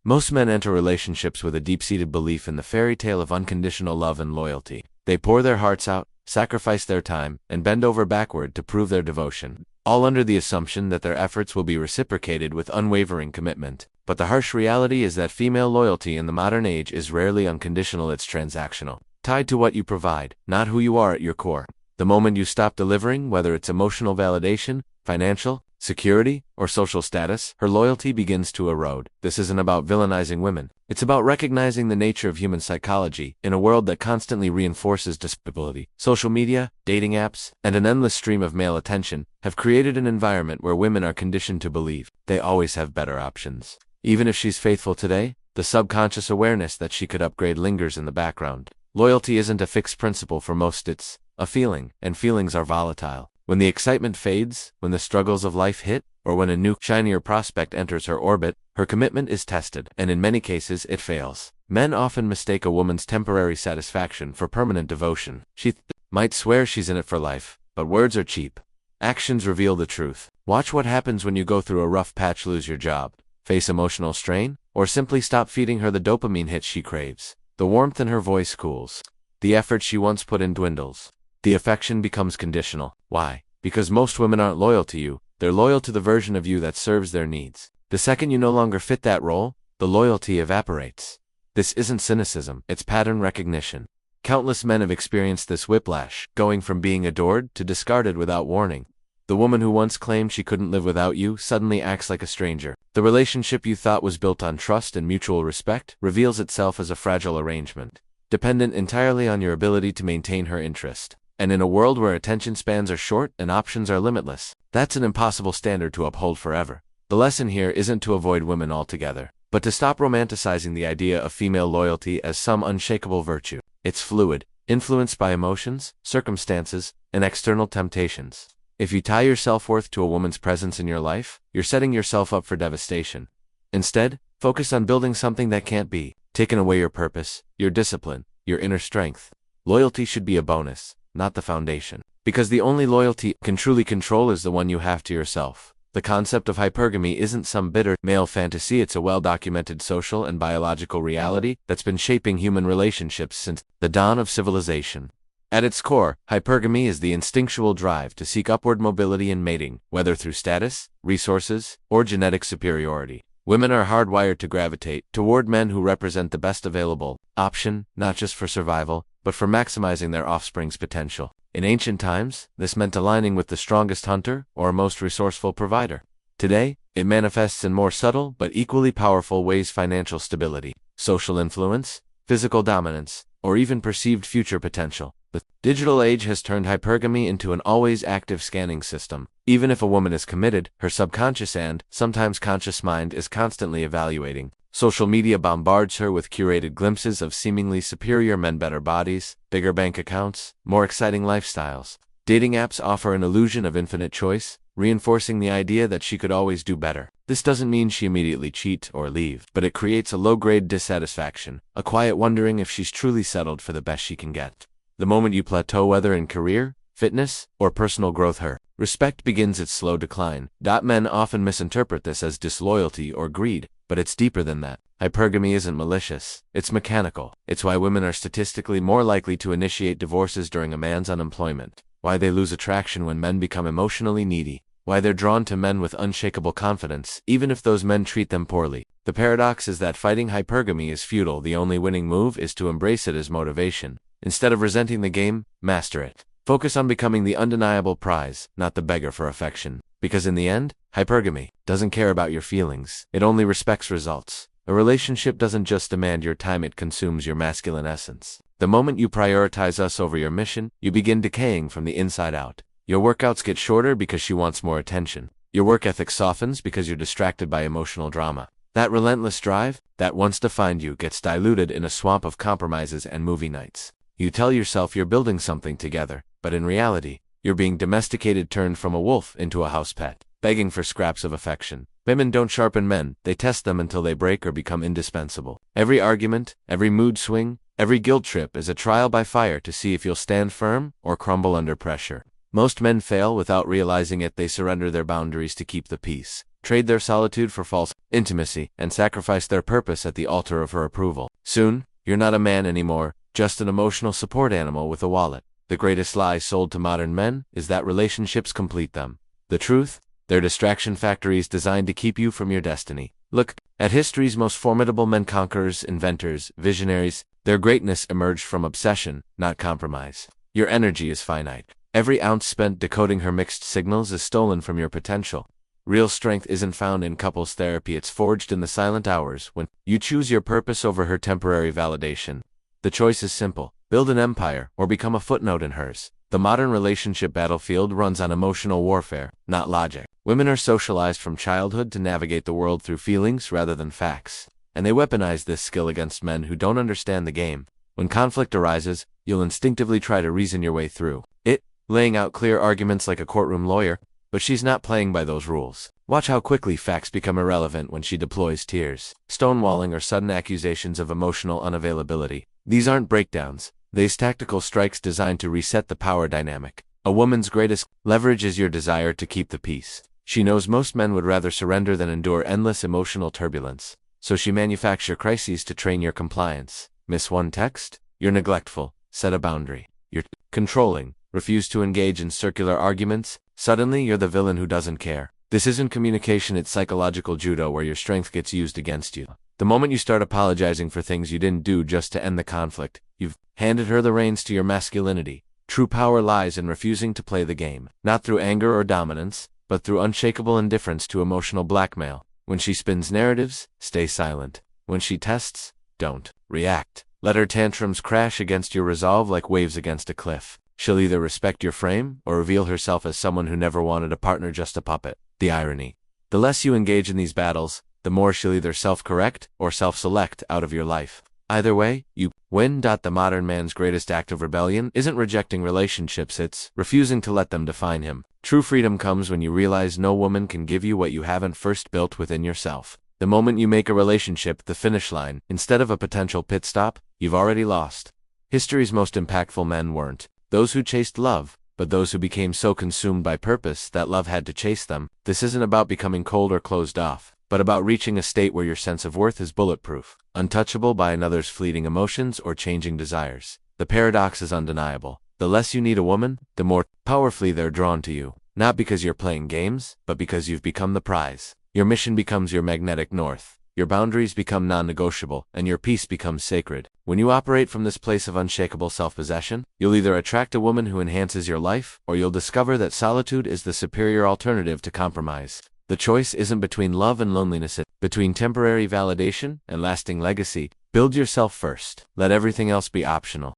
Most men enter relationships with a deep-seated belief in the fairy tale of unconditional love and loyalty. They pour their hearts out, sacrifice their time, and bend over backward to prove their devotion, all under the assumption that their efforts will be reciprocated with unwavering commitment. But the harsh reality is that female loyalty in the modern age is rarely unconditional, it's transactional, tied to what you provide, not who you are at your core. The moment you stop delivering, whether it's emotional validation, financial, security, or social status, her loyalty begins to erode. This isn't about villainizing women. It's about recognizing the nature of human psychology in a world that constantly reinforces despicability. Social media, dating apps, and an endless stream of male attention have created an environment where women are conditioned to believe they always have better options. Even if she's faithful today, the subconscious awareness that she could upgrade lingers in the background. Loyalty isn't a fixed principle for most, it's a feeling, and feelings are volatile. When the excitement fades, when the struggles of life hit, or when a new, shinier prospect enters her orbit, her commitment is tested, and in many cases it fails. Men often mistake a woman's temporary satisfaction for permanent devotion. She might swear she's in it for life, but words are cheap. Actions reveal the truth. Watch what happens when you go through a rough patch, lose your job, face emotional strain, or simply stop feeding her the dopamine hits she craves. The warmth in her voice cools. The effort she once put in dwindles. The affection becomes conditional. Why? Because most women aren't loyal to you, they're loyal to the version of you that serves their needs. The second you no longer fit that role, the loyalty evaporates. This isn't cynicism, it's pattern recognition. Countless men have experienced this whiplash, going from being adored to discarded without warning. The woman who once claimed she couldn't live without you suddenly acts like a stranger. The relationship you thought was built on trust and mutual respect reveals itself as a fragile arrangement, dependent entirely on your ability to maintain her interest. And in a world where attention spans are short and options are limitless, that's an impossible standard to uphold forever. The lesson here isn't to avoid women altogether, but to stop romanticizing the idea of female loyalty as some unshakable virtue. It's fluid, influenced by emotions, circumstances, and external temptations. If you tie your self-worth to a woman's presence in your life, you're setting yourself up for devastation. Instead, focus on building something that can't be taken away: your purpose, your discipline, your inner strength. Loyalty should be a bonus, not the foundation. Because the only loyalty you can truly control is the one you have to yourself. The concept of hypergamy isn't some bitter male fantasy, it's a well-documented social and biological reality that's been shaping human relationships since the dawn of civilization. At its core, hypergamy is the instinctual drive to seek upward mobility in mating, whether through status, resources, or genetic superiority. Women are hardwired to gravitate toward men who represent the best available option, not just for survival, but for maximizing their offspring's potential. In ancient times, this meant aligning with the strongest hunter or most resourceful provider. Today, it manifests in more subtle but equally powerful ways: financial stability, social influence, physical dominance, or even perceived future potential. The digital age has turned hypergamy into an always active scanning system. Even if a woman is committed, her subconscious and sometimes conscious mind is constantly evaluating. Social media bombards her with curated glimpses of seemingly superior men, better bodies, bigger bank accounts, more exciting lifestyles. Dating apps offer an illusion of infinite choice, reinforcing the idea that she could always do better. This doesn't mean she immediately cheat or leave, but it creates a low-grade dissatisfaction, a quiet wondering if she's truly settled for the best she can get. The moment you plateau, whether in career, fitness, or personal growth, her respect begins its slow decline. Men often misinterpret this as disloyalty or greed, but it's deeper than that. Hypergamy isn't malicious, it's mechanical. It's why women are statistically more likely to initiate divorces during a man's unemployment, why they lose attraction when men become emotionally needy, why they're drawn to men with unshakable confidence, even if those men treat them poorly. The paradox is that fighting hypergamy is futile. The only winning move is to embrace it as motivation. Instead of resenting the game, master it. Focus on becoming the undeniable prize, not the beggar for affection. Because in the end, hypergamy doesn't care about your feelings. It only respects results. A relationship doesn't just demand your time, it consumes your masculine essence. The moment you prioritize us over your mission, you begin decaying from the inside out. Your workouts get shorter because she wants more attention. Your work ethic softens because you're distracted by emotional drama. That relentless drive that once defined you gets diluted in a swamp of compromises and movie nights. You tell yourself you're building something together, but in reality, you're being domesticated, turned from a wolf into a house pet, begging for scraps of affection. Women don't sharpen men, they test them until they break or become indispensable. Every argument, every mood swing, every guilt trip is a trial by fire to see if you'll stand firm or crumble under pressure. Most men fail without realizing it. They surrender their boundaries to keep the peace. trade their solitude for false intimacy, and sacrifice their purpose at the altar of her approval. Soon, you're not a man anymore, just an emotional support animal with a wallet. The greatest lie sold to modern men is that relationships complete them. The truth? They're distraction factories designed to keep you from your destiny. Look at history's most formidable men, conquerors, inventors, visionaries. Their greatness emerged from obsession, not compromise. Your energy is finite. Every ounce spent decoding her mixed signals is stolen from your potential. Real strength isn't found in couples therapy, it's forged in the silent hours when you choose your purpose over her temporary validation. The choice is simple: build an empire or become a footnote in hers. The modern relationship battlefield runs on emotional warfare, not logic. Women are socialized from childhood to navigate the world through feelings rather than facts, and they weaponize this skill against men who don't understand the game. When conflict arises, you'll instinctively try to reason your way through it, laying out clear arguments like a courtroom lawyer, but she's not playing by those rules. Watch how quickly facts become irrelevant when she deploys tears, stonewalling, or sudden accusations of emotional unavailability. These aren't breakdowns. They're tactical strikes designed to reset the power dynamic. A woman's greatest leverage is your desire to keep the peace. She knows most men would rather surrender than endure endless emotional turbulence, so she manufactures crises to train your compliance. Miss one text? You're neglectful. Set a boundary. You're controlling. Refuse to engage in circular arguments. Suddenly, you're the villain who doesn't care. This isn't communication, it's psychological judo where your strength gets used against you. The moment you start apologizing for things you didn't do just to end the conflict, you've handed her the reins to your masculinity. True power lies in refusing to play the game, not through anger or dominance, but through unshakable indifference to emotional blackmail. When she spins narratives, stay silent. When she tests, don't react. Let her tantrums crash against your resolve like waves against a cliff. She'll either respect your frame or reveal herself as someone who never wanted a partner, just a puppet. The irony: the less you engage in these battles, the more she'll either self-correct or self-select out of your life. Either way, you win. The modern man's greatest act of rebellion isn't rejecting relationships, it's refusing to let them define him. True freedom comes when you realize no woman can give you what you haven't first built within yourself. The moment you make a relationship the finish line instead of a potential pit stop, you've already lost. History's most impactful men weren't those who chased love, but those who became so consumed by purpose that love had to chase them. This isn't about becoming cold or closed off, but about reaching a state where your sense of worth is bulletproof, untouchable by another's fleeting emotions or changing desires. The paradox is undeniable. The less you need a woman, the more powerfully they're drawn to you, not because you're playing games, but because you've become the prize. Your mission becomes your magnetic north. Your boundaries become non-negotiable, and your peace becomes sacred. When you operate from this place of unshakable self-possession, you'll either attract a woman who enhances your life, or you'll discover that solitude is the superior alternative to compromise. The choice isn't between love and loneliness, it's between temporary validation and lasting legacy. Build yourself first. Let everything else be optional.